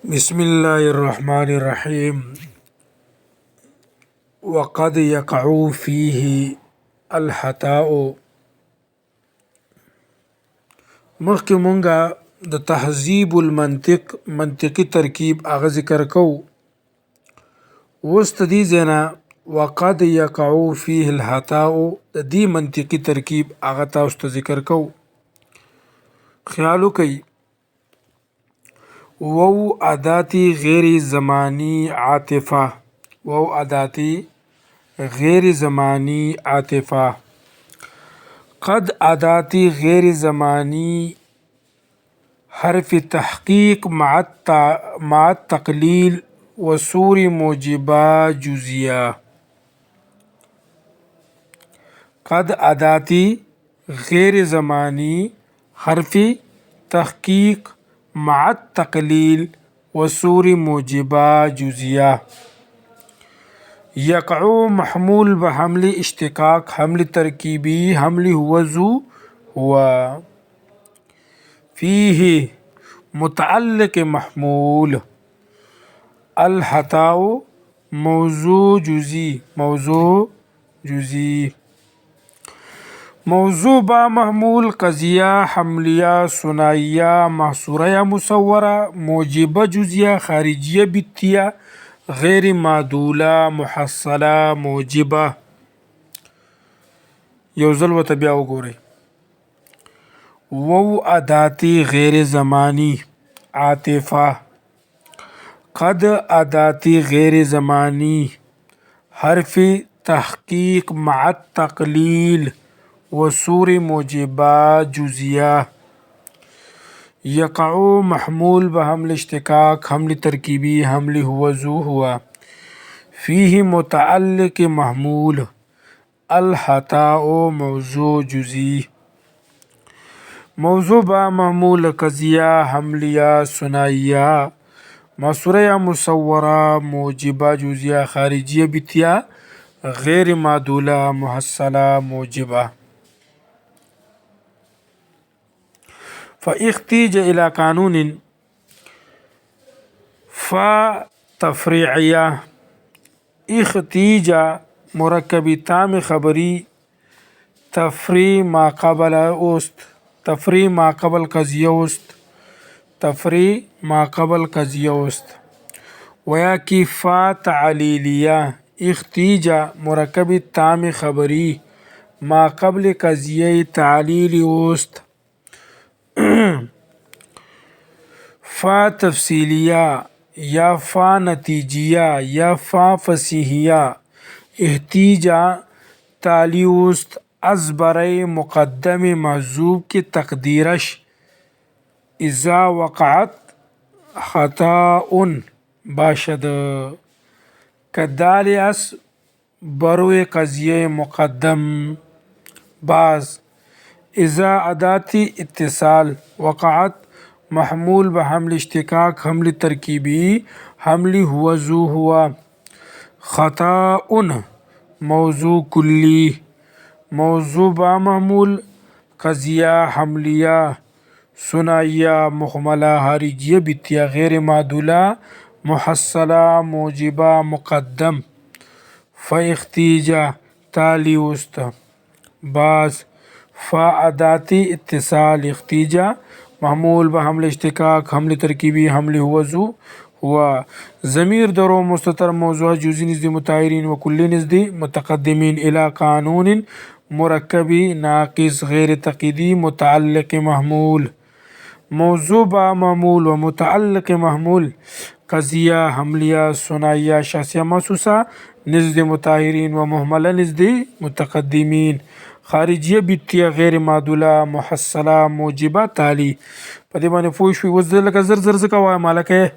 بسم الله الرحمن الرحيم. وقد يقع فيه الخطأ. مخکې مونږه د تهذیب المنطق منطقي ترکیب هغه ذکر کوو. اوس د دې ځای نه وقد يقع فيه الخطأ د دې منطقي ترکیب هغه تاسو ته ذکر کوو. خیال وکئ وو اداتی غیر زمانی عاطفه. وو اداتی غیر زمانی عاطفه. قد اداتی غیر زمانی حرف تحقیق مع التقلیل وصور موجبہ جزیہ. قد اداتی غیر زمانی حرف تحقیق مع التقلیل وصور موجبہ جزیہ. یقع محمول بحمل اشتقاق حمل ترکیبی حمل هو ذو هو. فيه متعلق محمول. الخطأ موضوع جزئی موضوع جزئی. موضوع با محمول قضیہ حملیہ ثنائیہ محصورہ یا مصورہ موجبہ جزیہ خارجیہ بتیہ غیر معدولہ محصلہ موجبہ. یو ځل ورته بیا وګورئ. وو اداتی غیر زمانی عاطفه. قد اداتی غیر زمانی حرف تحقیق مع التقلیل وصور موجبہ جزیہ. یقع محمول بحمل اشتقاق حمل ترکیبی حمل هو ذو هو. فيه متعلق محمول. الخطأ موضوع جزئی. موضوع با محمول قضیہ حملیہ ثنائیہ محصورہ یا مصورہ موجبہ جزیہ خارجیہ بتیہ غیر معدولہ محصلہ موجبہ. فاحتیج الى قانون. فا تفریعیہ. احتیج مرکبی تام خبری تفریع ما قبل اوست. تفریع ما قبل قضیہ اوست. تفریع ما قبل قضیہ اوست. ویا کی فا تعلیلیہ. احتیج مرکبی تام خبری ما قبل قضیہ تعلیلی اوست. فا تفصیلیہ یا فا نتیجیہ یا فا فصیحیہ. احتیجا تالی اوست از برای مقدم محذوب کے تقدیرش اذا وقعت خطأ باشد. کدال اس بروی قضیہ مقدم باز. اذا اداتی اتصال وقعت محمول بحمل اشتقاق حمل ترکیبی حمل هو ذو هو. خطأ موضوع کلی. موضوع با محمول قضیہ حملیہ ثنائیہ مہملہ خارجیہ بتیہ غیر معدولہ محصلہ موجبہ مقدم. فاحتیج تالی اوست باز. فا اداتی اتصال. احتیج محمول بحمل اشتقاق حمل ترکیبی حمل هو ذو هو. ضمیر درو مستتر موضوع جزئی نزد مطهرین و کلی نزد متقدمین الى قانون مرکبی ناقص غیر تقییدی متعلق محمول. موضوع با محمول و متعلق محمول قضیہ حملیہ ثنائیہ شاذیہ محسوسہ نزد مطهرین و مهملہ نزد متقدمین خارجیہ بتیہ غیر معدولہ محصلہ موجبہ تالی. په دې باندې پوه شوي. اوس زه لکه زر زر ځکه وایم هلکه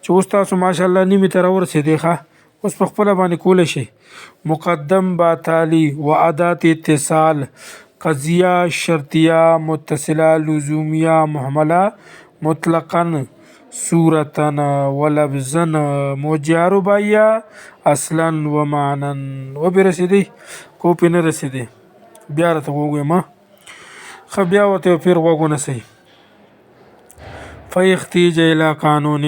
چې اوس تاسو ماشاءالله نیمې ته راورسېدې ښه. اوس په خپله باندې کولی شئ. مقدم با تالی و ادات اتصال قضیہ شرطیہ متصلہ لزومیہ مهملہ مطلقا صورتا و لفظا موجیہ رباعیہ اصلا و معنا. وبرسېدی کو پې نه رسېدی بیا راته وګویم ښه بیا ورته یو پیر غوږ ونیسئ. فاحتیج الی قانون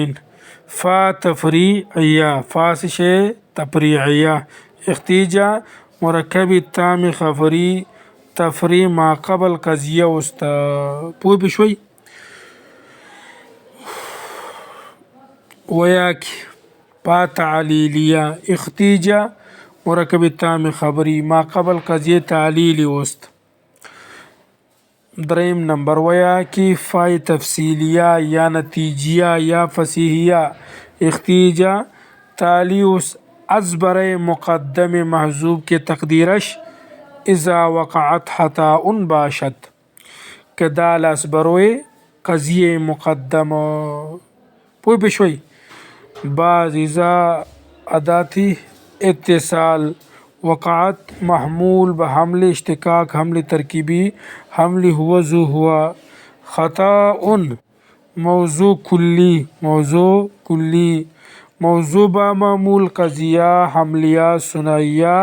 فا تفریعیه، فا شی تفریعیه. اختیجا مرکب تام خبری تفریع ما قبل قضیه وسته. پوه بشوي. ویاکی پا تعلیلیه اختیجا مرکب تام خبری ما قبل قضیه تعلیلی وست. دریم نمبر ویاکی فای تفصیلیه یا نتیجیه یا فصیحیه اختیجا تالیوس از برای مقدم محذوب کے تقدیرش اذا وقعت خطا باشد که دال از بروی قضیه مقدم. پوی بشوی. بعض اذا اداتی اتصال وقعت محمول بحمل اشتقاق حمل ترکیبی حمل هو ذو هو خطا موضوع کلی موضوع با معمول قضیہ حملیہ ثنائیہ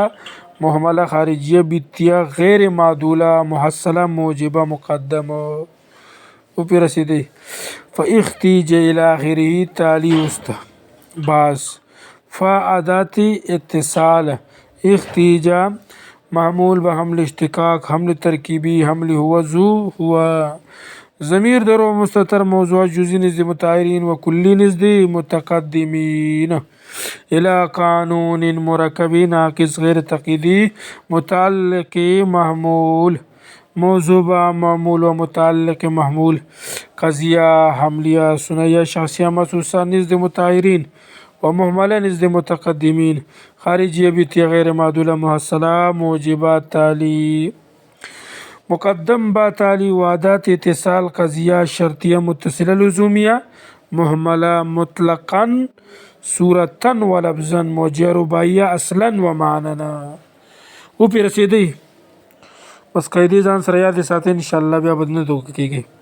محملہ خارجیہ بیتیہ غیر معدولہ محصلہ موجبہ مقدمہ. او پی رسیدے. فاختیج الی آخرہ تالی وسط. بعض فا اداتی اتصال اختیجا معمول بحمل اشتقاق حمل ترکیبی حمل هو ذو هو ضمیر درو مستتر موضوع جزئی نزد متاہرین و کلی نزد متقدمین. الی قانون مرکب ناقص غیر تقییدی متعلق محمول موضوع با معمول و متعلق محمول قضیہ حملیہ ثنائیہ شخصیہ محسوسہ نزد متاہرین و محملہ نزد متقدمین خارجیہ بیتیہ غیر معدولہ محصلہ موجبہ تالی. مقدم با تالی وعدات اتصال قضیہ شرطیہ متصلہ لزومیہ محملہ مطلقا صورتا و لفظا موجیہ رباعیہ اصلا و معننا. او پی رسیدی. بس قیدی ځان سره یاد ساتئ، انشاءالله بیا بدنه توګه کیږي.